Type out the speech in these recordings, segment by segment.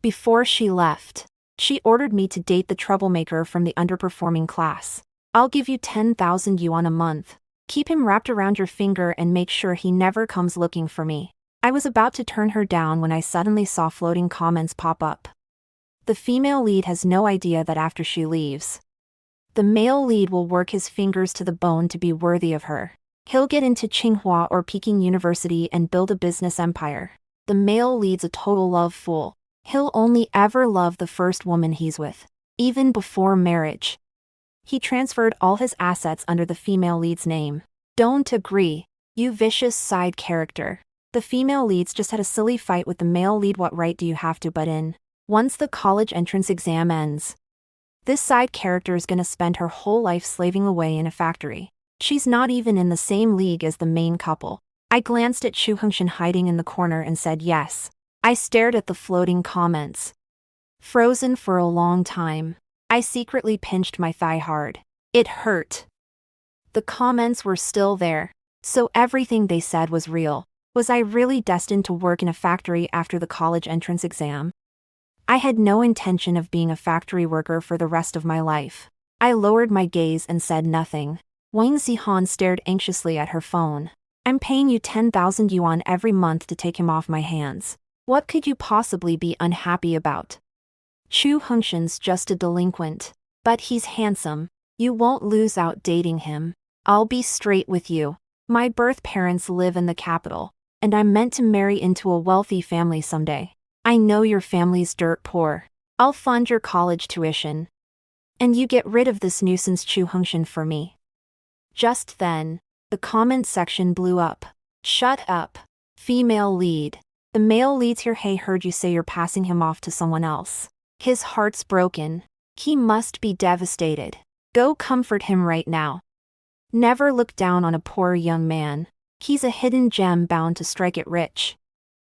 Before she left, she ordered me to date the troublemaker from the underperforming class. I'll give you 10,000 yuan a month. Keep him wrapped around your finger and make sure he never comes looking for me. I was about to turn her down when I suddenly saw floating comments pop up. The female lead has no idea that after she leaves, the male lead will work his fingers to the bone to be worthy of her. He'll get into Tsinghua or Peking University and build a business empire. The male lead's a total love fool. He'll only ever love the first woman he's with, even before marriage. He transferred all his assets under the female lead's name. Don't agree, you vicious side character. The female leads just had a silly fight with the male lead. What right do you have to butt in? Once the college entrance exam ends, this side character is gonna spend her whole life slaving away in a factory. She's not even in the same league as the main couple. I glanced at Chu Hongshan hiding in the corner and said yes. I stared at the floating comments, frozen for a long time. I secretly pinched my thigh hard. It hurt. The comments were still there, so everything they said was real. Was I really destined to work in a factory after the college entrance exam? I had no intention of being a factory worker for the rest of my life. I lowered my gaze and said nothing. Wang Zihan stared anxiously at her phone. I'm paying you 10,000 yuan every month to take him off my hands. What could you possibly be unhappy about? Chu Hongshan's just a delinquent. But he's handsome. You won't lose out dating him. I'll be straight with you. My birth parents live in the capital, and I'm meant to marry into a wealthy family someday. I know your family's dirt poor. I'll fund your college tuition. And you get rid of this nuisance Chu Hongshan for me. Just then, the comment section blew up. Shut up. Female lead. The male lead's here. Hey, heard you say you're passing him off to someone else. His heart's broken. He must be devastated. Go comfort him right now. Never look down on a poor young man. He's a hidden gem bound to strike it rich.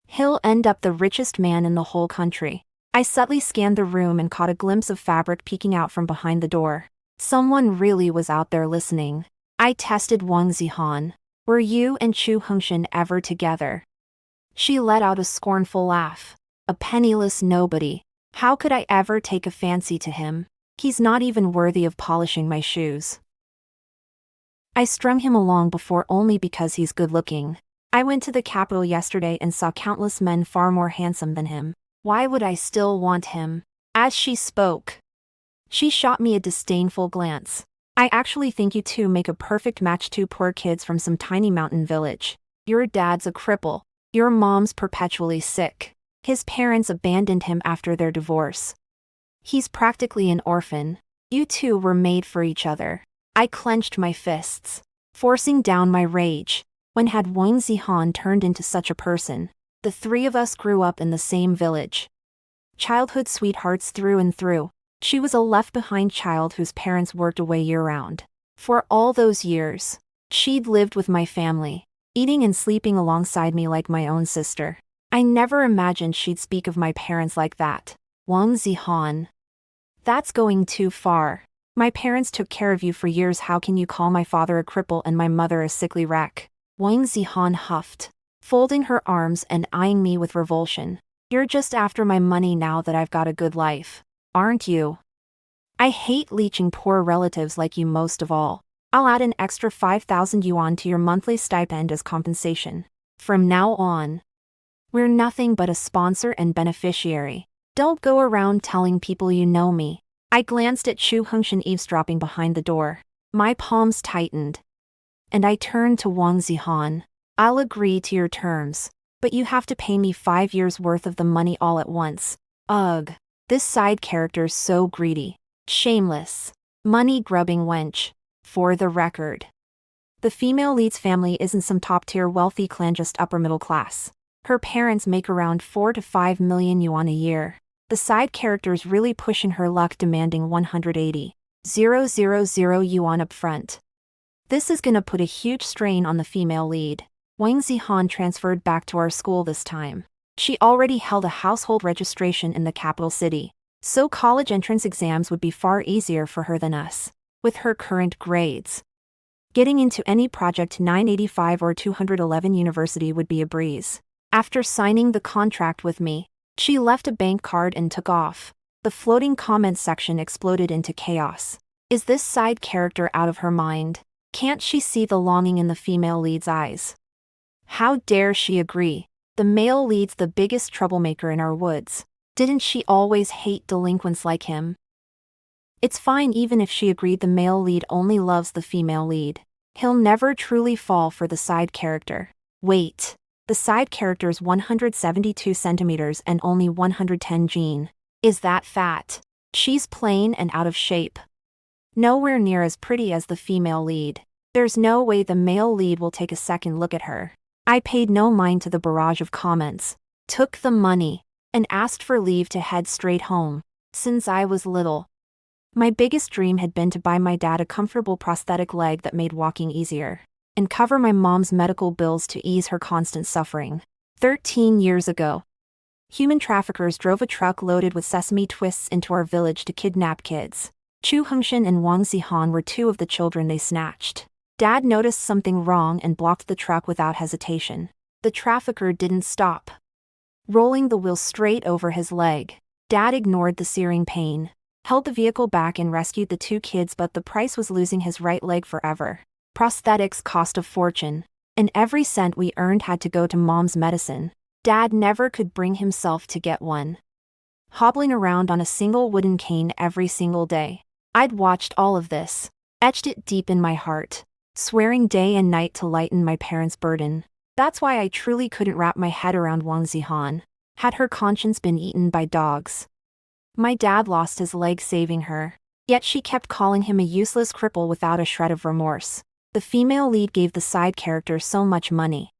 He'll end up the richest man in the whole country. I subtly scanned the room and caught a glimpse of fabric peeking out from behind the door. Someone really was out there listening. I tested Wang Zihan. Were you and Chu Hongshan ever together? She let out a scornful laugh. A penniless nobody. How could I ever take a fancy to him? He's not even worthy of polishing my shoes. I strung him along before only because he's good looking. I went to the capital yesterday and saw countless men far more handsome than him. Why would I still want him? As she spoke, she shot me a disdainful glance. I actually think you two make a perfect match. Two poor kids from some tiny mountain village. Your dad's a cripple. Your mom's perpetually sick. His parents abandoned him after their divorce. He's practically an orphan. You two were made for each other. I clenched my fists, forcing down my rage. When had Wang Zihan turned into such a person? The three of us grew up in the same village. Childhood sweethearts through and through. She was a left-behind child whose parents worked away year-round. For all those years, she'd lived with my family, eating and sleeping alongside me like my own sister. I never imagined she'd speak of my parents like that. Wang Zihan. That's going too far. My parents took care of you for years. How can you call my father a cripple and my mother a sickly wreck? Wang Zihan huffed, folding her arms and eyeing me with revulsion. You're just after my money now that I've got a good life, aren't you? I hate leeching poor relatives like you most of all. I'll add an extra 5,000 yuan to your monthly stipend as compensation. From now on, we're nothing but a sponsor and beneficiary. Don't go around telling people you know me. I glanced at Chu Hongshan eavesdropping behind the door. My palms tightened, and I turned to Wang Zihan. I'll agree to your terms, but you have to pay me 5 years' worth of the money all at once. Ugh, this side character's so greedy. Shameless. Money-grubbing wench. For the record, the female lead's family isn't some top-tier wealthy clan, just upper-middle class. Her parents make around 4 to 5 million yuan a year. The side character's really pushing her luck, demanding 180,000 yuan up front. This is gonna put a huge strain on the female lead. Wang Zihan transferred back to our school this time. She already held a household registration in the capital city, so college entrance exams would be far easier for her than us. With her current grades, getting into any Project 985 or 211 university would be a breeze. After signing the contract with me, She left a bank card and took off. The floating comments section exploded into chaos. Is this side character out of her mind? Can't she see the longing in the female lead's eyes? How dare she agree? The male lead's the biggest troublemaker in our woods. Didn't she always hate delinquents like him? It's fine even if she agreed the male lead only loves the female lead. He'll never truly fall for the side character. Wait. The side character's 172 centimeters and only 110 jean. Is that fat? She's plain and out of shape. Nowhere near as pretty as the female lead. There's no way the male lead will take a second look at her. I paid no mind to the barrage of comments, took the money, and asked for leave to head straight home. Since I was little, my biggest dream had been to buy my dad a comfortable prosthetic leg that made walking easier, and cover my mom's medical bills to ease her constant suffering. 13 years ago, human traffickers drove a truck loaded with sesame twists into our village to kidnap kids. Chu Hongshin and Wang Zihan were two of the children they snatched. Dad noticed something wrong and blocked the truck without hesitation. The trafficker didn't stop, rolling the wheel straight over his leg. Dad ignored the searing pain, held the vehicle back and rescued the two kids, but the price was losing his right leg forever. Prosthetics cost a fortune, and every cent we earned had to go to Mom's medicine. Dad never could bring himself to get one. Hobbling around on a single wooden cane every single day. I'd watched all of this, etched it deep in my heart, swearing day and night to lighten my parents' burden. That's why I truly couldn't wrap my head around Wang Zihan. Had her conscience been eaten by dogs? My dad lost his leg saving her, yet she kept calling him a useless cripple without a shred of remorse. The female lead gave the side character so much money,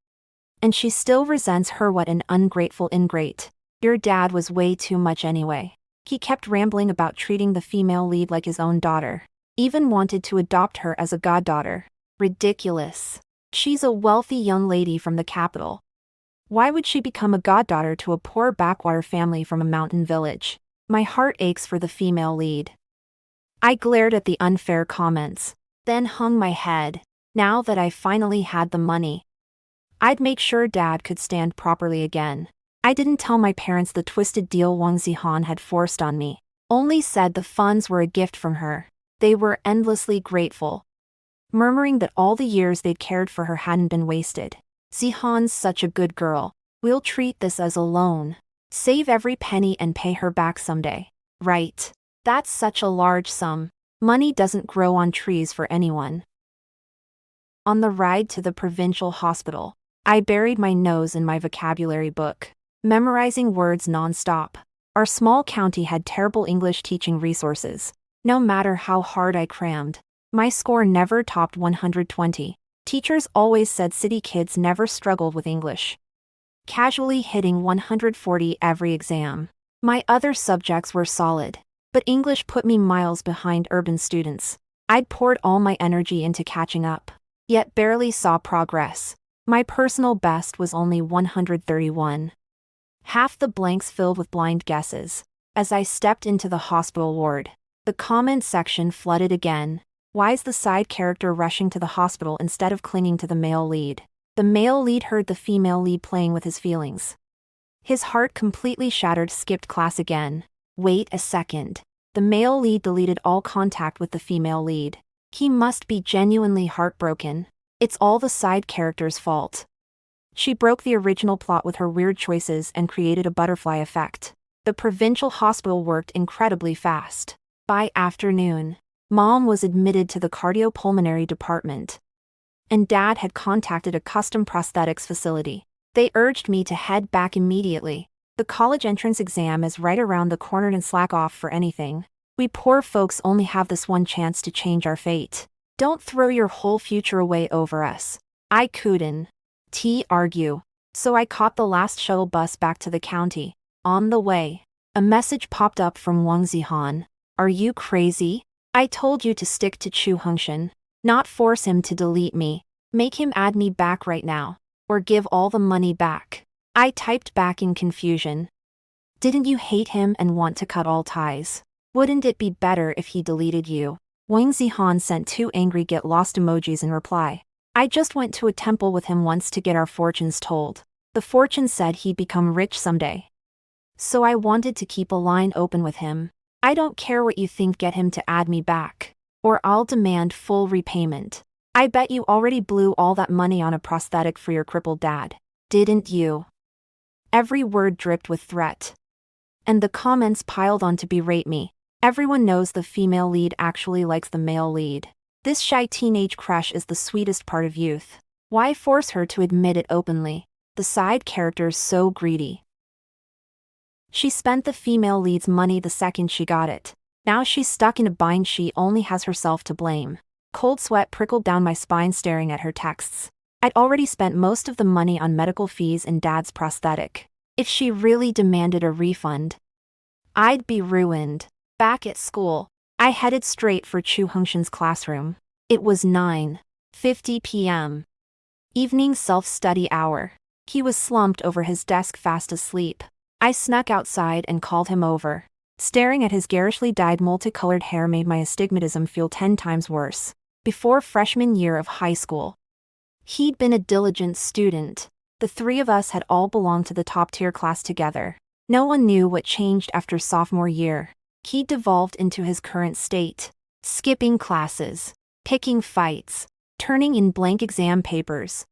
and she still resents her. What an ungrateful ingrate. Your dad was way too much anyway. He kept rambling about treating the female lead like his own daughter. Even wanted to adopt her as a goddaughter. Ridiculous. She's a wealthy young lady from the capital. Why would she become a goddaughter to a poor backwater family from a mountain village? My heart aches for the female lead. I glared at the unfair comments, then hung my head. Now that I finally had the money, I'd make sure Dad could stand properly again. I didn't tell my parents the twisted deal Wang Zihan had forced on me. Only said the funds were a gift from her. They were endlessly grateful, murmuring that all the years they'd cared for her hadn't been wasted. Zihan's such a good girl. We'll treat this as a loan. Save every penny and pay her back someday. Right. That's such a large sum. Money doesn't grow on trees for anyone. On the ride to the provincial hospital, I buried my nose in my vocabulary book, memorizing words non-stop. Our small county had terrible English teaching resources. No matter how hard I crammed, my score never topped 120. Teachers always said city kids never struggled with English, casually hitting 140 every exam. My other subjects were solid, but English put me miles behind urban students. I'd poured all my energy into catching up, yet barely saw progress. My personal best was only 131. Half the blanks filled with blind guesses. As I stepped into the hospital ward, the comment section flooded again. Why's the side character rushing to the hospital instead of clinging to the male lead? The male lead heard the female lead playing with his feelings. His heart completely shattered. Skipped class again. Wait a second. The male lead deleted all contact with the female lead. He must be genuinely heartbroken. It's all the side character's fault. She broke the original plot with her weird choices and created a butterfly effect. The provincial hospital worked incredibly fast. By afternoon, Mom was admitted to the cardiopulmonary department, and Dad had contacted a custom prosthetics facility. They urged me to head back immediately. The college entrance exam is right around the corner and slack off for anything. We poor folks only have this one chance to change our fate. Don't throw your whole future away over us. I couldn't argue. So I caught the last shuttle bus back to the county. On the way, a message popped up from Wang Zihan. Are you crazy? I told you to stick to Chu Hongshin, not force him to delete me. Make him add me back right now, or give all the money back. I typed back in confusion. Didn't you hate him and want to cut all ties? Wouldn't it be better if he deleted you? Wang Zihan sent 2 angry get lost emojis in reply. I just went to a temple with him once to get our fortunes told. The fortune said he'd become rich someday. So I wanted to keep a line open with him. I don't care what you think, get him to add me back. Or I'll demand full repayment. I bet you already blew all that money on a prosthetic for your crippled dad. Didn't you? Every word dripped with threat. And the comments piled on to berate me. Everyone knows the female lead actually likes the male lead. This shy teenage crush is the sweetest part of youth. Why force her to admit it openly? The side character's so greedy. She spent the female lead's money the second she got it. Now she's stuck in a bind. She only has herself to blame. Cold sweat prickled down my spine staring at her texts. I'd already spent most of the money on medical fees and Dad's prosthetic. If she really demanded a refund, I'd be ruined. Back at school, I headed straight for Chu Hongshan's classroom. It was 9:50 p.m. Evening self-study hour. He was slumped over his desk fast asleep. I snuck outside and called him over. Staring at his garishly dyed multicolored hair made my astigmatism feel 10 times worse. Before freshman year of high school, he'd been a diligent student. The three of us had all belonged to the top-tier class together. No one knew what changed after sophomore year. He devolved into his current state. Skipping classes, picking fights, turning in blank exam papers,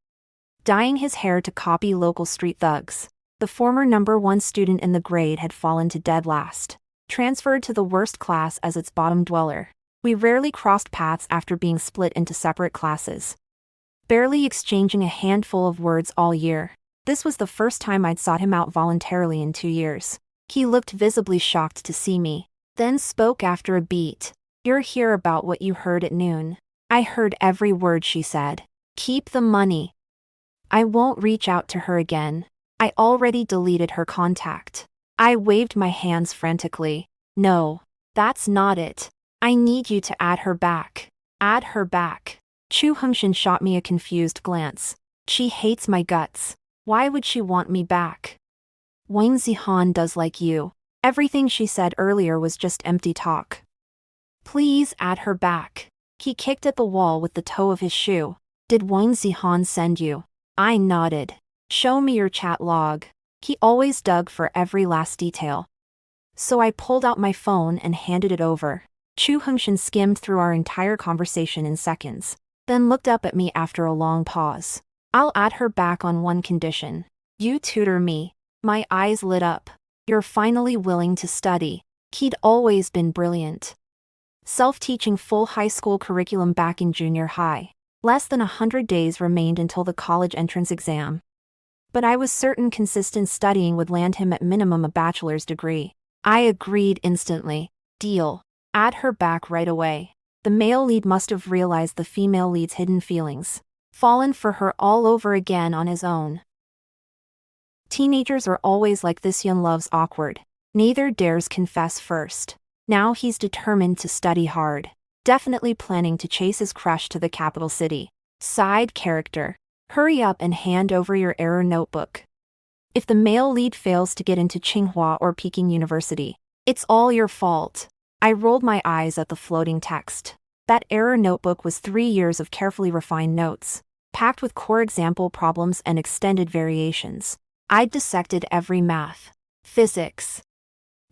dyeing his hair to copy local street thugs. The former #1 student in the grade had fallen to dead last, transferred to the worst class as its bottom dweller. We rarely crossed paths after being split into separate classes, barely exchanging a handful of words all year. This was the first time I'd sought him out voluntarily in 2 years. He looked visibly shocked to see me, then spoke after a beat. "You're here about what you heard at noon." I heard every word she said. "Keep the money. I won't reach out to her again. I already deleted her contact." I waved my hands frantically. "No, that's not it. I need you to add her back. Add her back." Chu Hongshan shot me a confused glance. "She hates my guts. Why would she want me back?" "Wang Zihan does like you." Everything she said earlier was just empty talk. "Please add her back." He kicked at the wall with the toe of his shoe. "Did Wang Zihan send you?" I nodded. "Show me your chat log." He always dug for every last detail. So I pulled out my phone and handed it over. Chu Hongshan skimmed through our entire conversation in seconds, then looked up at me after a long pause. "I'll add her back on one condition. You tutor me." My eyes lit up. "You're finally willing to study." He'd always been brilliant. Self-teaching full high school curriculum back in junior high. Less than 100 days remained until the college entrance exam. But I was certain consistent studying would land him at minimum a bachelor's degree. I agreed instantly. "Deal. Add her back right away." The male lead must have realized the female lead's hidden feelings. Fallen for her all over again on his own. Teenagers are always like this. Young love's awkward. Neither dares confess first. Now he's determined to study hard. Definitely planning to chase his crush to the capital city. Side character. Hurry up and hand over your error notebook. If the male lead fails to get into Tsinghua or Peking University, it's all your fault. I rolled my eyes at the floating text. That error notebook was 3 years of carefully refined notes, packed with core example problems and extended variations. I'd dissected every math, physics,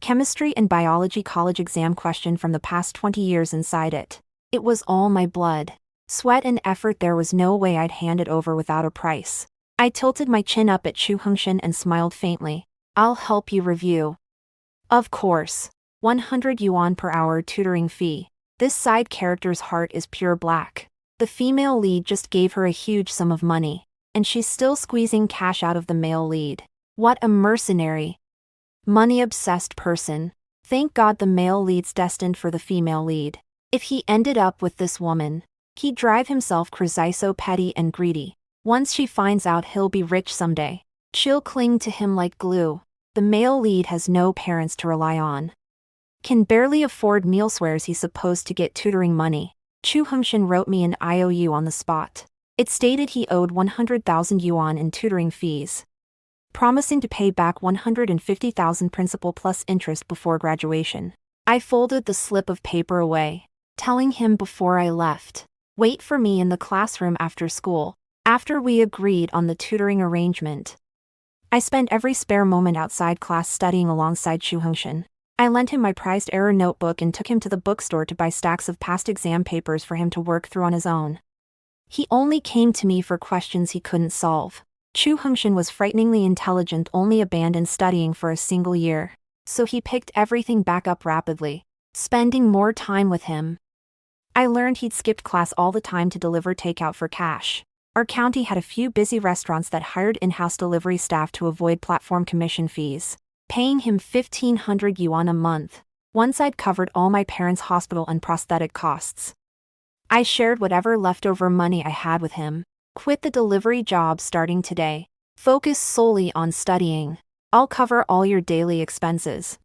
chemistry and biology college exam question from the past 20 years inside it. It was all my blood, sweat and effort. There was no way I'd hand it over without a price. I tilted my chin up at Chu Hongshan and smiled faintly. "I'll help you review." "Of course. 100 yuan per hour tutoring fee." This side character's heart is pure black. The female lead just gave her a huge sum of money, and she's still squeezing cash out of the male lead. What a mercenary, money-obsessed person. Thank God the male lead's destined for the female lead. If he ended up with this woman, he'd drive himself crazy, so petty and greedy. Once she finds out he'll be rich someday, she'll cling to him like glue. The male lead has no parents to rely on. Can barely afford meal. Swears he's supposed to get tutoring money. Chu Hongshan wrote me an IOU on the spot. It stated he owed 100,000 yuan in tutoring fees, promising to pay back 150,000 principal plus interest before graduation. I folded the slip of paper away, telling him before I left, "Wait for me in the classroom after school." After we agreed on the tutoring arrangement, I spent every spare moment outside class studying alongside Chu Hongshan. I lent him my prized error notebook and took him to the bookstore to buy stacks of past exam papers for him to work through on his own. He only came to me for questions he couldn't solve. Chu Hongshan was frighteningly intelligent, only abandoned studying for a single year. So he picked everything back up rapidly, spending more time with him. I learned he'd skipped class all the time to deliver takeout for cash. Our county had a few busy restaurants that hired in-house delivery staff to avoid platform commission fees, paying him 1,500 yuan a month. Once I'd covered all my parents' hospital and prosthetic costs, I shared whatever leftover money I had with him. Quit the delivery job starting today. Focus solely on studying. I'll cover all your daily expenses.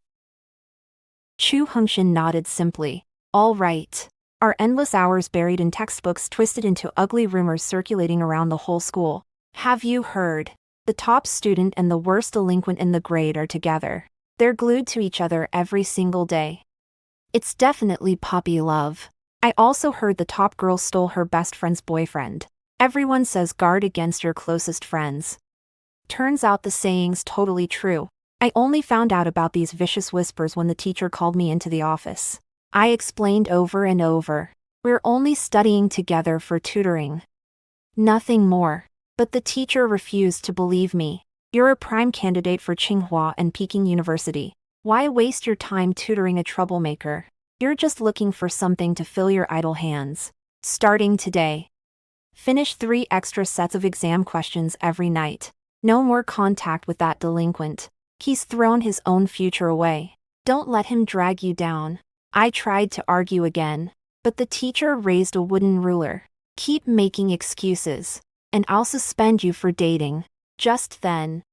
Chu Hongshan nodded simply. All right. Our endless hours buried in textbooks twisted into ugly rumors circulating around the whole school. Have you heard? The top student and the worst delinquent in the grade are together. They're glued to each other every single day. It's definitely puppy love. I also heard the top girl stole her best friend's boyfriend. Everyone says guard against your closest friends. Turns out the saying's totally true. I only found out about these vicious whispers when the teacher called me into the office. I explained over and over. We're only studying together for tutoring. Nothing more. But the teacher refused to believe me. You're a prime candidate for Tsinghua and Peking University. Why waste your time tutoring a troublemaker? You're just looking for something to fill your idle hands. Starting today, finish 3 extra sets of exam questions every night. No more contact with that delinquent. He's thrown his own future away. Don't let him drag you down. I tried to argue again, but the teacher raised a wooden ruler. Keep making excuses, and I'll suspend you for dating. Just then,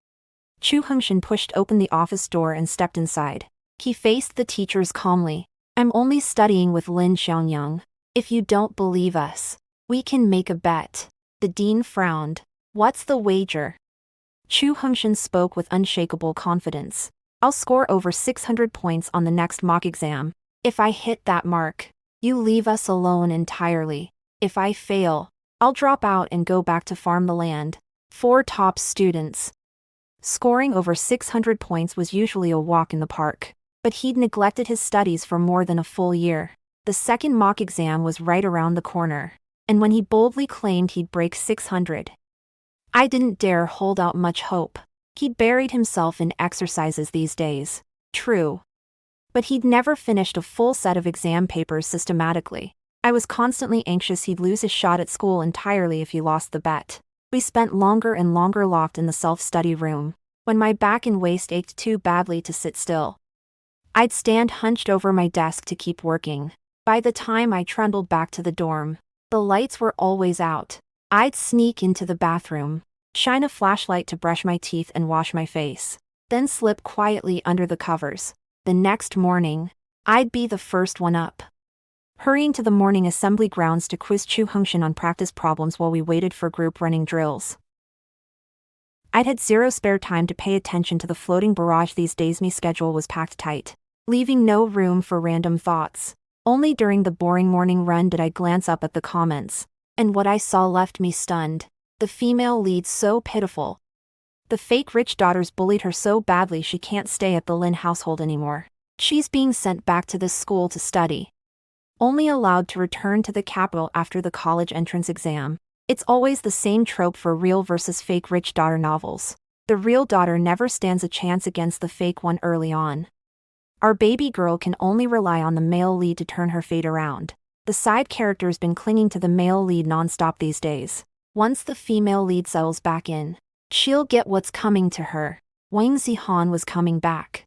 Chu Hongshan pushed open the office door and stepped inside. He faced the teachers calmly. I'm only studying with Lin Xiaoyang. If you don't believe us, we can make a bet. The dean frowned. What's the wager? Chu Hongshan spoke with unshakable confidence. I'll score over 600 points on the next mock exam. If I hit that mark, you leave us alone entirely. If I fail, I'll drop out and go back to farm the land. 4 top students. Scoring over 600 points was usually a walk in the park, but he'd neglected his studies for more than a full year. The second mock exam was right around the corner, and when he boldly claimed he'd break 600, I didn't dare hold out much hope. He'd buried himself in exercises these days. True. But he'd never finished a full set of exam papers systematically. I was constantly anxious he'd lose his shot at school entirely if he lost the bet. We spent longer and longer locked in the self-study room, when my back and waist ached too badly to sit still. I'd stand hunched over my desk to keep working. By the time I trundled back to the dorm, the lights were always out. I'd sneak into the bathroom, shine a flashlight to brush my teeth and wash my face, then slip quietly under the covers. The next morning, I'd be the first one up, hurrying to the morning assembly grounds to quiz Chu Hongshan on practice problems while we waited for group running drills. I'd had zero spare time to pay attention to the floating barrage these days. My schedule was packed tight, leaving no room for random thoughts. Only during the boring morning run did I glance up at the comments, and what I saw left me stunned. The female lead so pitiful. The fake rich daughters bullied her so badly she can't stay at the Lin household anymore. She's being sent back to this school to study, only allowed to return to the capital after the college entrance exam. It's always the same trope for real versus fake rich daughter novels. The real daughter never stands a chance against the fake one early on. Our baby girl can only rely on the male lead to turn her fate around. The side character's been clinging to the male lead non-stop these days. Once the female lead settles back in, she'll get what's coming to her. Wang Zihan was coming back.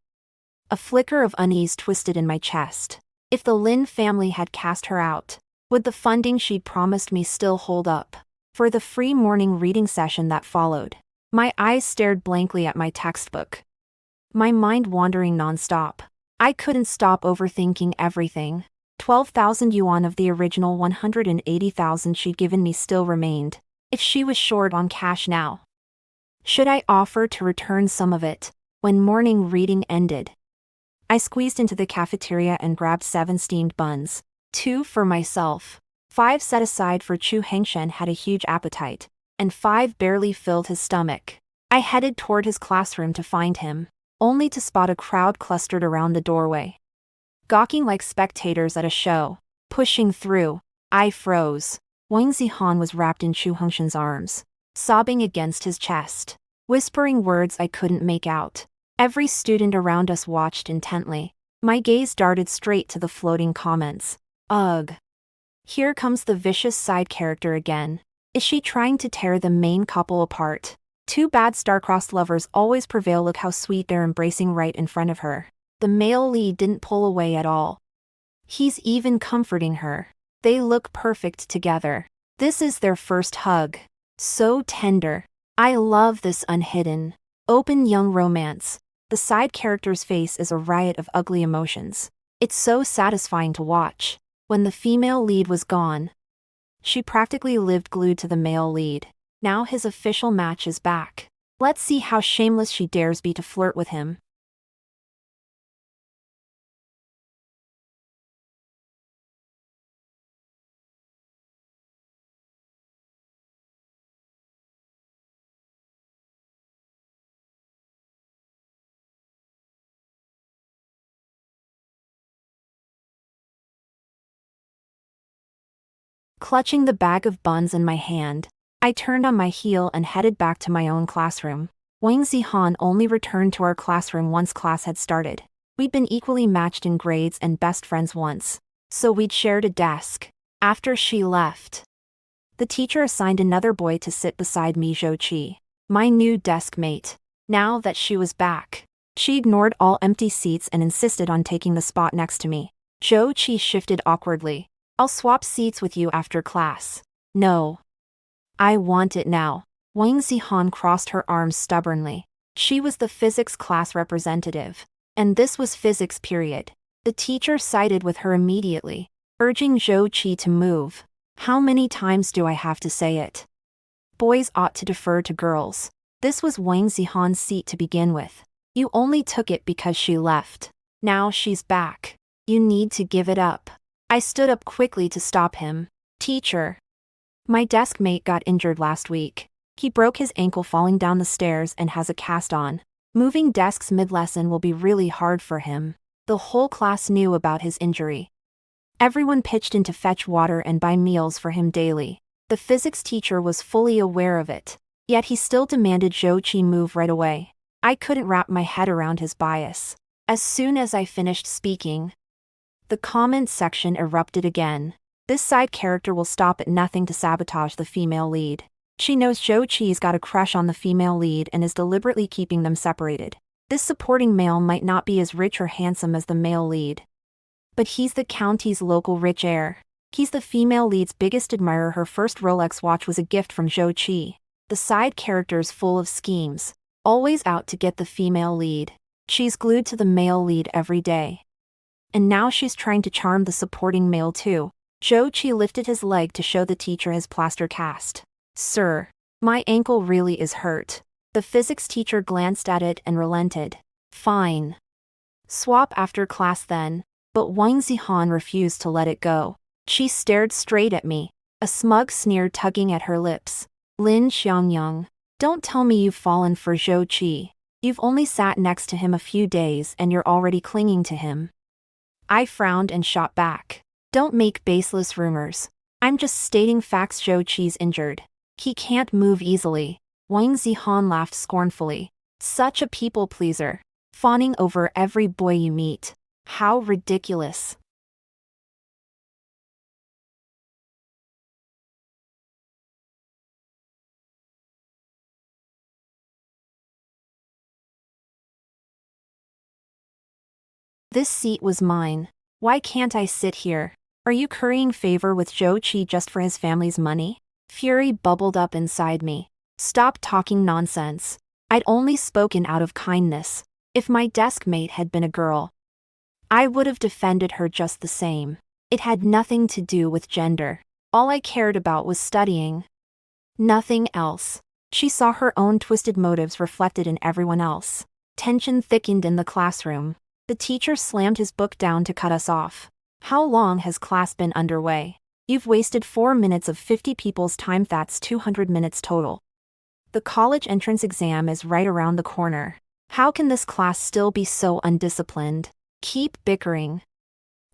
A flicker of unease twisted in my chest. If the Lin family had cast her out, would the funding she'd promised me still hold up? For the free morning reading session that followed, my eyes stared blankly at my textbook, my mind wandering non-stop. I couldn't stop overthinking everything. 12,000 yuan of the original 180,000 she'd given me still remained. If she was short on cash now, should I offer to return some of it? When morning reading ended, I squeezed into the cafeteria and grabbed 7 steamed buns. 2 for myself. 5 set aside for Chu Hongshan had a huge appetite, and 5 barely filled his stomach. I headed toward his classroom to find him, only to spot a crowd clustered around the doorway. Gawking like spectators at a show. Pushing through, I froze. Wang Zihan was wrapped in Chu Hongshan's arms, sobbing against his chest, whispering words I couldn't make out. Every student around us watched intently. My gaze darted straight to the floating comments. Ugh. Here comes the vicious side character again. Is she trying to tear the main couple apart? Too bad star-crossed lovers always prevail. Look how sweet they're embracing right in front of her. The male lead didn't pull away at all. He's even comforting her. They look perfect together. This is their first hug. So tender. I love this unhidden, open young romance. The side character's face is a riot of ugly emotions. It's so satisfying to watch. When the female lead was gone, she practically lived glued to the male lead. Now his official match is back. Let's see how shameless she dares be to flirt with him. Clutching the bag of buns in my hand, I turned on my heel and headed back to my own classroom. Wang Zihan only returned to our classroom once class had started. We'd been equally matched in grades and best friends once, so we'd shared a desk. After she left, the teacher assigned another boy to sit beside me, Zhou Qi, my new desk mate. Now that she was back, she ignored all empty seats and insisted on taking the spot next to me. Zhou Qi shifted awkwardly. I'll swap seats with you after class. No. I want it now. Wang Zihan crossed her arms stubbornly. She was the physics class representative. And this was physics period. The teacher sided with her immediately, urging Zhou Qi to move. How many times do I have to say it? Boys ought to defer to girls. This was Wang Zihan's seat to begin with. You only took it because she left. Now she's back. You need to give it up. I stood up quickly to stop him. Teacher. My desk mate got injured last week. He broke his ankle falling down the stairs and has a cast on. Moving desks mid-lesson will be really hard for him. The whole class knew about his injury. Everyone pitched in to fetch water and buy meals for him daily. The physics teacher was fully aware of it. Yet he still demanded Zhou Qi move right away. I couldn't wrap my head around his bias. As soon as I finished speaking, the comment section erupted again. This side character will stop at nothing to sabotage the female lead. She knows Zhou Qi's got a crush on the female lead and is deliberately keeping them separated. This supporting male might not be as rich or handsome as the male lead, but he's the county's local rich heir. He's the female lead's biggest admirer. Her first Rolex watch was a gift from Zhou Qi. The side character's full of schemes, always out to get the female lead. She's glued to the male lead every day. And now she's trying to charm the supporting male too. Zhou Qi lifted his leg to show the teacher his plaster cast. Sir, my ankle really is hurt. The physics teacher glanced at it and relented. Fine. Swap after class then. But Wang Zihan refused to let it go. She stared straight at me, a smug sneer tugging at her lips. Lin Xiangyang, don't tell me you've fallen for Zhou Qi. You've only sat next to him a few days and you're already clinging to him. I frowned and shot back. Don't make baseless rumors. I'm just stating facts. Zhou Qi's injured. He can't move easily. Wang Zihan laughed scornfully. Such a people pleaser. Fawning over every boy you meet. How ridiculous. This seat was mine. Why can't I sit here? Are you currying favor with Zhou Qi just for his family's money? Fury bubbled up inside me. Stop talking nonsense. I'd only spoken out of kindness. If my desk mate had been a girl, I would have defended her just the same. It had nothing to do with gender. All I cared about was studying. Nothing else. She saw her own twisted motives reflected in everyone else. Tension thickened in the classroom. The teacher slammed his book down to cut us off. How long has class been underway? You've wasted 4 minutes of 50 people's time. That's 200 minutes total. The college entrance exam is right around the corner. How can this class still be so undisciplined? Keep bickering.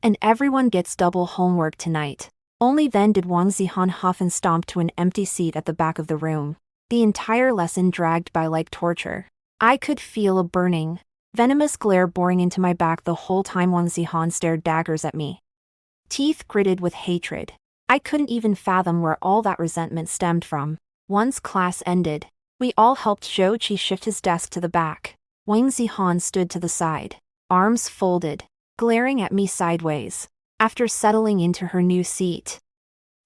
And everyone gets double homework tonight. Only then did Wang Zihan huff and stomp to an empty seat at the back of the room. The entire lesson dragged by like torture. I could feel a burning, venomous glare boring into my back the whole time Wang Zihan stared daggers at me. Teeth gritted with hatred. I couldn't even fathom where all that resentment stemmed from. Once class ended, we all helped Zhou Qi shift his desk to the back. Wang Zihan stood to the side, arms folded, glaring at me sideways. After settling into her new seat,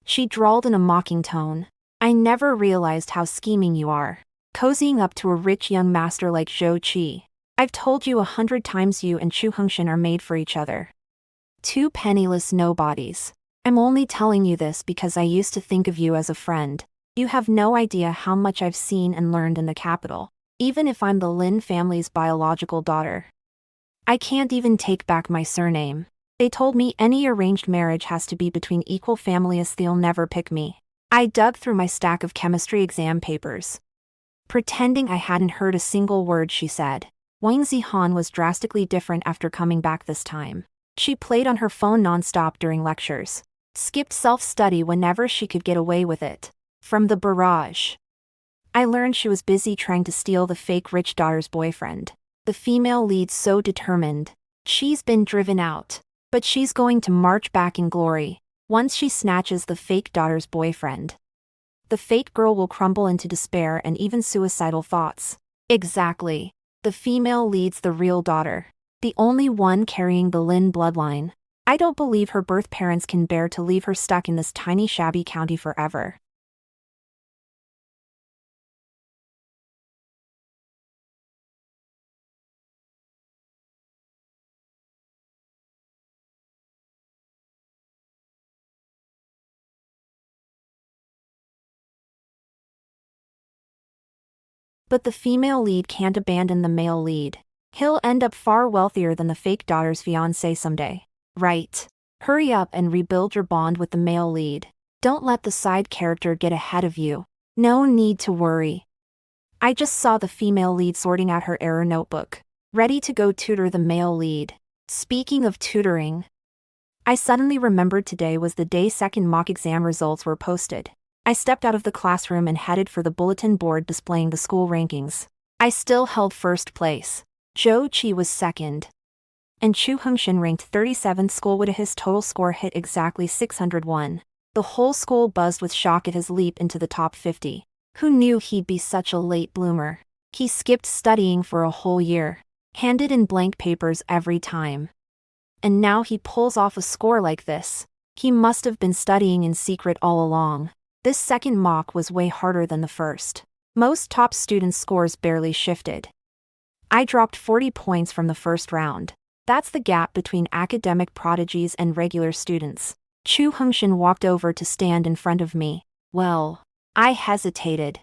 she drawled in a mocking tone. I never realized how scheming you are, cozying up to a rich young master like Zhou Qi. I've told you 100 times you and Chu Hengshan are made for each other. Two penniless nobodies. I'm only telling you this because I used to think of you as a friend. You have no idea how much I've seen and learned in the capital, even if I'm the Lin family's biological daughter. I can't even take back my surname. They told me any arranged marriage has to be between equal families. They'll never pick me. I dug through my stack of chemistry exam papers, pretending I hadn't heard a single word she said. Wang Zihan was drastically different after coming back this time. She played on her phone nonstop during lectures, skipped self-study whenever she could get away with it. From the barrage, I learned she was busy trying to steal the fake rich daughter's boyfriend. The female lead so determined. She's been driven out, but she's going to march back in glory once she snatches the fake daughter's boyfriend. The fake girl will crumble into despair and even suicidal thoughts. Exactly. The female lead's the real daughter, the only one carrying the Lin bloodline. I don't believe her birth parents can bear to leave her stuck in this tiny shabby county forever. But the female lead can't abandon the male lead. He'll end up far wealthier than the fake daughter's fiancé someday. Right. Hurry up and rebuild your bond with the male lead. Don't let the side character get ahead of you. No need to worry. I just saw the female lead sorting out her error notebook, ready to go tutor the male lead. Speaking of tutoring, I suddenly remembered today was the day second mock exam results were posted. I stepped out of the classroom and headed for the bulletin board displaying the school rankings. I still held first place. Zhou Qi was second, and Chu Hengshan ranked 37th. School with his total score hit exactly 601. The whole school buzzed with shock at his leap into the top 50. Who knew he'd be such a late bloomer? He skipped studying for a whole year, handed in blank papers every time. And now he pulls off a score like this. He must have been studying in secret all along. This second mock was way harder than the first. Most top students' scores barely shifted. I dropped 40 points from the first round. That's the gap between academic prodigies and regular students. Chu Hengshan walked over to stand in front of me. Well, I hesitated,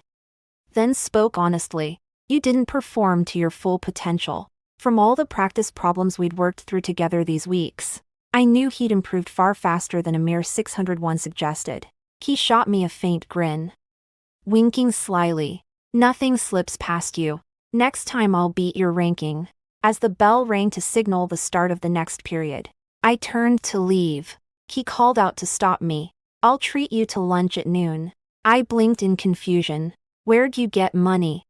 then spoke honestly. You didn't perform to your full potential. From all the practice problems we'd worked through together these weeks, I knew he'd improved far faster than a mere 601 suggested. He shot me a faint grin, winking slyly. Nothing slips past you. Next time I'll beat your ranking. As the bell rang to signal the start of the next period, I turned to leave. He called out to stop me. I'll treat you to lunch at noon. I blinked in confusion. Where'd you get money?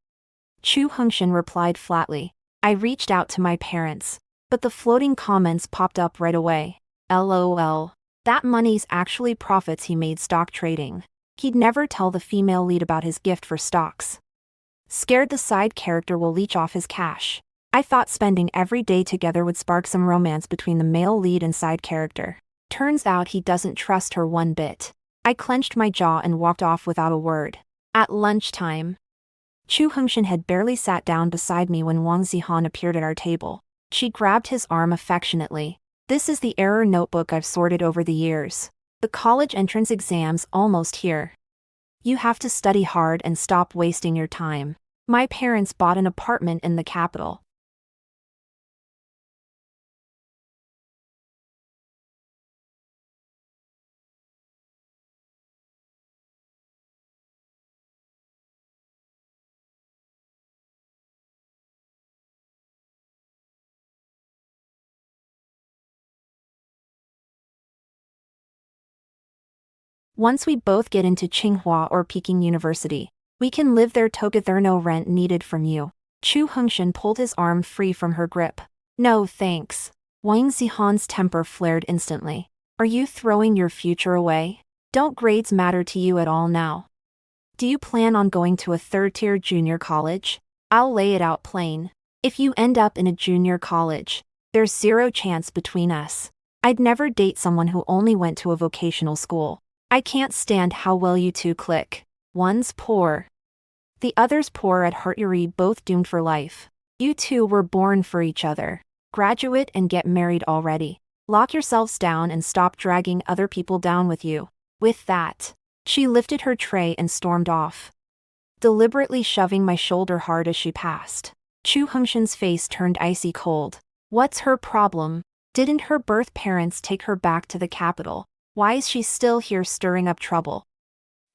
Chu Hengshan replied flatly. I reached out to my parents, but the floating comments popped up right away. LOL. That money's actually profits he made stock trading. He'd never tell the female lead about his gift for stocks. Scared the side character will leech off his cash. I thought spending every day together would spark some romance between the male lead and side character. Turns out he doesn't trust her one bit. I clenched my jaw and walked off without a word. At lunchtime, Chu Hengshan had barely sat down beside me when Wang Zihan appeared at our table. She grabbed his arm affectionately. This is the error notebook I've sorted over the years. The college entrance exam's almost here. You have to study hard and stop wasting your time. My parents bought an apartment in the capital. Once we both get into Tsinghua or Peking University, we can live there together, no rent needed from you. Chu Hengshan pulled his arm free from her grip. No thanks. Wang Zihan's temper flared instantly. Are you throwing your future away? Don't grades matter to you at all now? Do you plan on going to a third-tier junior college? I'll lay it out plain. If you end up in a junior college, there's zero chance between us. I'd never date someone who only went to a vocational school. I can't stand how well you two click. One's poor. The other's poor at heart. You're both doomed for life. You two were born for each other. Graduate and get married already. Lock yourselves down and stop dragging other people down with you. With that, she lifted her tray and stormed off, deliberately shoving my shoulder hard as she passed. Chu Hengshan's face turned icy cold. What's her problem? Didn't her birth parents take her back to the capital? Why is she still here stirring up trouble?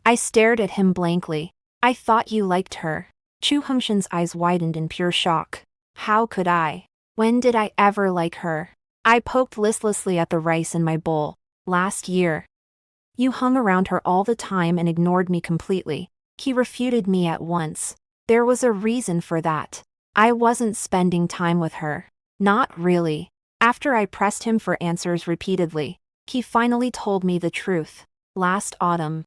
I stared at him blankly. I thought you liked her. Chu Hengshan's eyes widened in pure shock. How could I? When did I ever like her? I poked listlessly at the rice in my bowl. Last year. You hung around her all the time and ignored me completely. He refuted me at once. There was a reason for that. I wasn't spending time with her. Not really. After I pressed him for answers repeatedly, he finally told me the truth. Last autumn,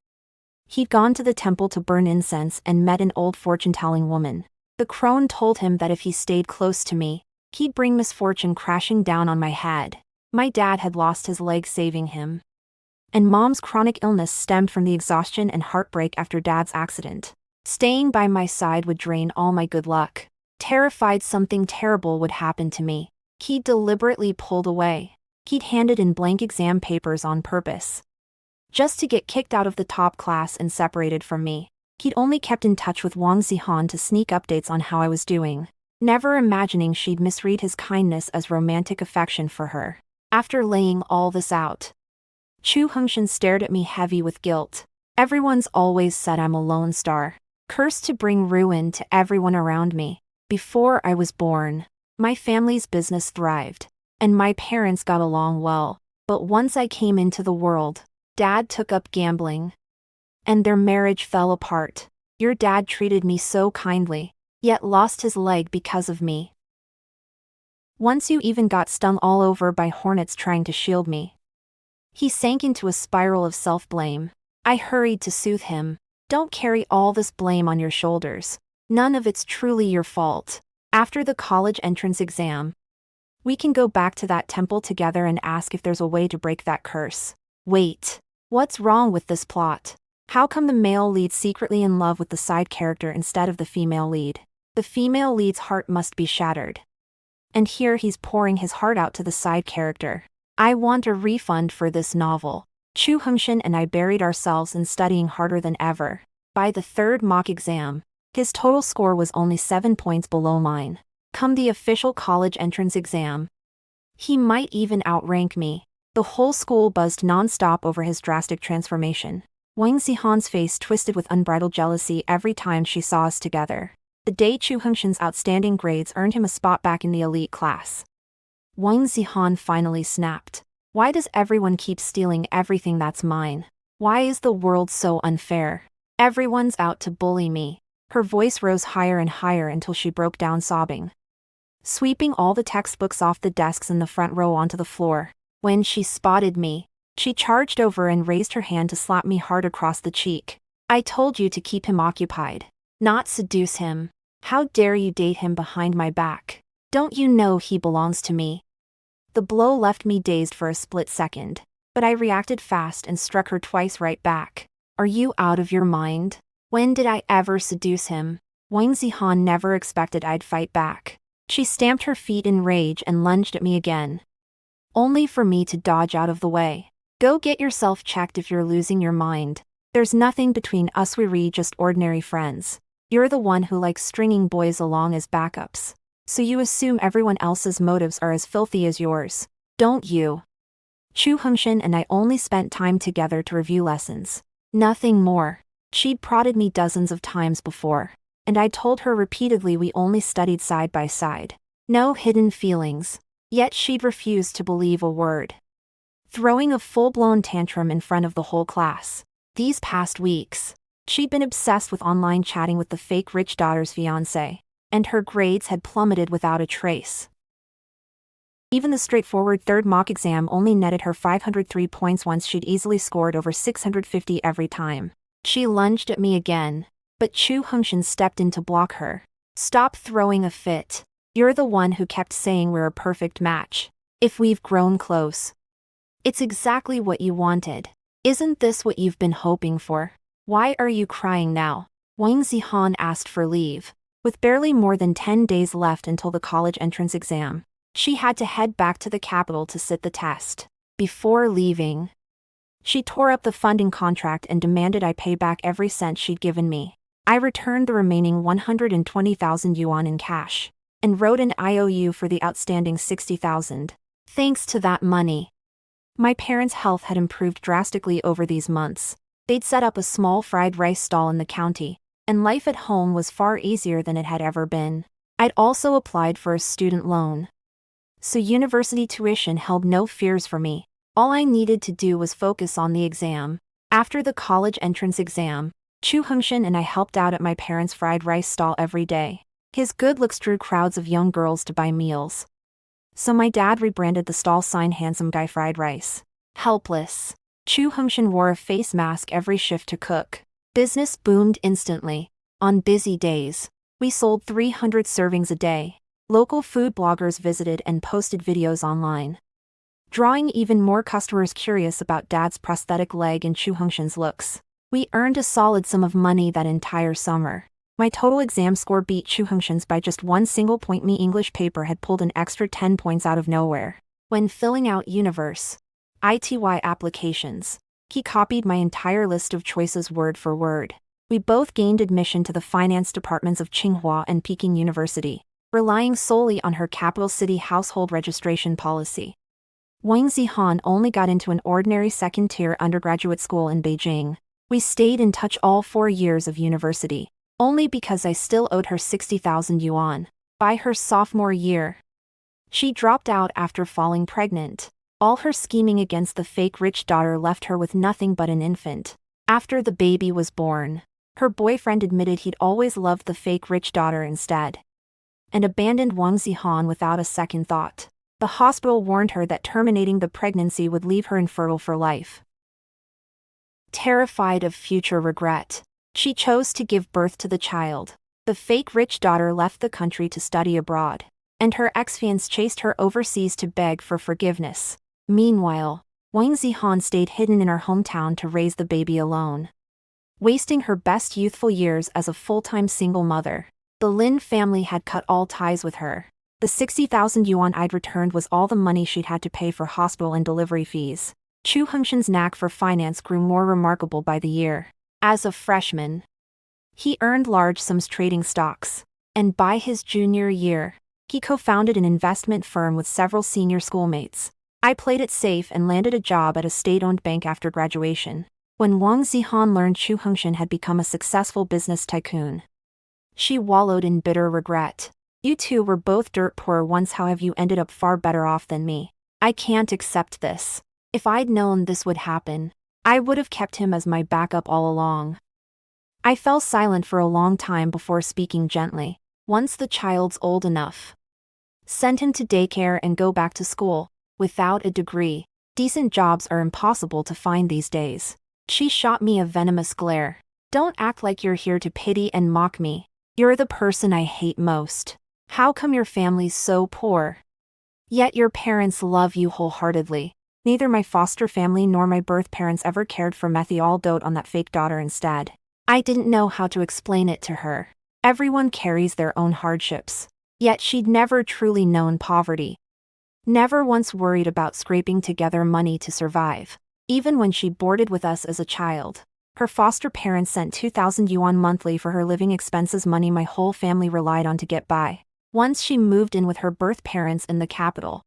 he'd gone to the temple to burn incense and met an old fortune-telling woman. The crone told him that if he stayed close to me, he'd bring misfortune crashing down on my head. My dad had lost his leg saving him, and Mom's chronic illness stemmed from the exhaustion and heartbreak after Dad's accident. Staying by my side would drain all my good luck. Terrified something terrible would happen to me, he'd deliberately pulled away. He'd handed in blank exam papers on purpose, just to get kicked out of the top class and separated from me. He'd only kept in touch with Wang Zihan to sneak updates on how I was doing, never imagining she'd misread his kindness as romantic affection for her. After laying all this out, Chu Hengshan stared at me heavy with guilt. Everyone's always said I'm a lone star, cursed to bring ruin to everyone around me. Before I was born, my family's business thrived, and my parents got along well. But once I came into the world, Dad took up gambling, and their marriage fell apart. Your dad treated me so kindly, yet lost his leg because of me. Once you even got stung all over by hornets trying to shield me. He sank into a spiral of self-blame. I hurried to soothe him. Don't carry all this blame on your shoulders. None of it's truly your fault. After the college entrance exam, we can go back to that temple together and ask if there's a way to break that curse. Wait, what's wrong with this plot? How come the male lead's secretly in love with the side character instead of the female lead? The female lead's heart must be shattered, and here he's pouring his heart out to the side character. I want a refund for this novel. Chu Hengshan and I buried ourselves in studying harder than ever. By the third mock exam, his total score was only 7 points below mine. Come the official college entrance exam, he might even outrank me. The whole school buzzed non-stop over his drastic transformation. Wang Zihan's face twisted with unbridled jealousy every time she saw us together. The day Chu Hengshan's outstanding grades earned him a spot back in the elite class, Wang Zihan finally snapped. Why does everyone keep stealing everything that's mine? Why is the world so unfair? Everyone's out to bully me. Her voice rose higher and higher until she broke down sobbing, sweeping all the textbooks off the desks in the front row onto the floor. When she spotted me, she charged over and raised her hand to slap me hard across the cheek. I told you to keep him occupied, not seduce him. How dare you date him behind my back? Don't you know he belongs to me? The blow left me dazed for a split second, but I reacted fast and struck her twice right back. Are you out of your mind? When did I ever seduce him? Wang Zihan never expected I'd fight back. She stamped her feet in rage and lunged at me again, only for me to dodge out of the way. Go get yourself checked if you're losing your mind. There's nothing between us, we're just ordinary friends. You're the one who likes stringing boys along as backups, so you assume everyone else's motives are as filthy as yours, don't you? Chu Hengshan and I only spent time together to review lessons. Nothing more. She'd prodded me dozens of times before, and I'd told her repeatedly we only studied side by side. No hidden feelings. Yet she'd refused to believe a word, throwing a full-blown tantrum in front of the whole class. These past weeks, she'd been obsessed with online chatting with the fake rich daughter's fiancé, and her grades had plummeted without a trace. Even the straightforward third mock exam only netted her 503 points once she'd easily scored over 650 every time. She lunged at me again, but Chu Hongshan stepped in to block her. "Stop throwing a fit. You're the one who kept saying we're a perfect match. If we've grown close. It's exactly what you wanted. Isn't this what you've been hoping for? Why are you crying now?" Wang Zihan asked for leave. With barely more than 10 days left until the college entrance exam, she had to head back to the capital to sit the test. Before leaving, she tore up the funding contract and demanded I pay back every cent she'd given me. I returned the remaining 120,000 yuan in cash, and wrote an IOU for the outstanding 60,000. Thanks to that money, my parents' health had improved drastically over these months. They'd set up a small fried rice stall in the county, and life at home was far easier than it had ever been. I'd also applied for a student loan, so university tuition held no fears for me. All I needed to do was focus on the exam. After the college entrance exam, Chu Hongshan and I helped out at my parents' fried rice stall every day. His good looks drew crowds of young girls to buy meals, so my dad rebranded the stall sign "Handsome Guy Fried Rice." Helpless, Chu Hongshan wore a face mask every shift to cook. Business boomed instantly. On busy days, we sold 300 servings a day. Local food bloggers visited and posted videos online, drawing even more customers curious about Dad's prosthetic leg and Chu Hongshan's looks. We earned a solid sum of money that entire summer. My total exam score beat Chu Hongshan's by just one single point. My English paper had pulled an extra 10 points out of nowhere. When filling out ITY applications, he copied my entire list of choices word for word. We both gained admission to the finance departments of Tsinghua and Peking University, relying solely on her capital city household registration policy. Wang Zihan only got into an ordinary second-tier undergraduate school in Beijing. We stayed in touch all 4 years of university, only because I still owed her 60,000 yuan. By her sophomore year, she dropped out after falling pregnant. All her scheming against the fake rich daughter left her with nothing but an infant. After the baby was born, her boyfriend admitted he'd always loved the fake rich daughter instead, and abandoned Wang Zihan without a second thought. The hospital warned her that terminating the pregnancy would leave her infertile for life. Terrified of future regret, she chose to give birth to the child. The fake rich daughter left the country to study abroad, and her ex-fiancé chased her overseas to beg for forgiveness. Meanwhile, Wang Zihan stayed hidden in our hometown to raise the baby alone, wasting her best youthful years as a full-time single mother. The Lin family had cut all ties with her. The 60,000 yuan I'd returned was all the money she'd had to pay for hospital and delivery fees. Chu Hongshan's knack for finance grew more remarkable by the year. As a freshman, he earned large sums trading stocks, and by his junior year, he co-founded an investment firm with several senior schoolmates. I played it safe and landed a job at a state-owned bank after graduation. When Wang Zihan learned Chu Hongshan had become a successful business tycoon, she wallowed in bitter regret. "You two were both dirt poor once. How have you ended up far better off than me? I can't accept this. If I'd known this would happen, I would have kept him as my backup all along." I fell silent for a long time before speaking gently. "Once the child's old enough, send him to daycare and go back to school. Without a degree, decent jobs are impossible to find these days." She shot me a venomous glare. "Don't act like you're here to pity and mock me. You're the person I hate most. How come your family's so poor, yet your parents love you wholeheartedly? Neither my foster family nor my birth parents ever cared for me. All dote on that fake daughter instead." I didn't know how to explain it to her. Everyone carries their own hardships, yet she'd never truly known poverty. Never once worried about scraping together money to survive. Even when she boarded with us as a child, her foster parents sent 2,000 yuan monthly for her living expenses, money my whole family relied on to get by. Once she moved in with her birth parents in the capital,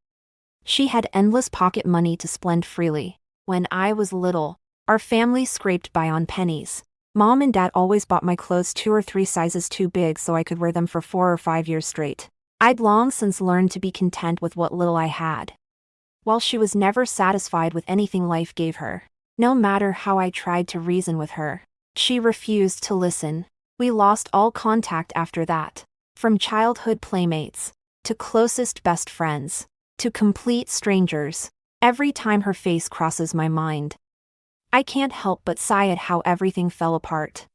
she had endless pocket money to spend freely. When I was little, our family scraped by on pennies. Mom and Dad always bought my clothes 2 or 3 sizes too big so I could wear them for 4 or 5 years straight. I'd long since learned to be content with what little I had. While she was never satisfied with anything life gave her, No matter how I tried to reason with her, she refused to listen. We lost all contact after that. From childhood playmates, to closest best friends, to complete strangers, every time her face crosses my mind, I can't help but sigh at how everything fell apart.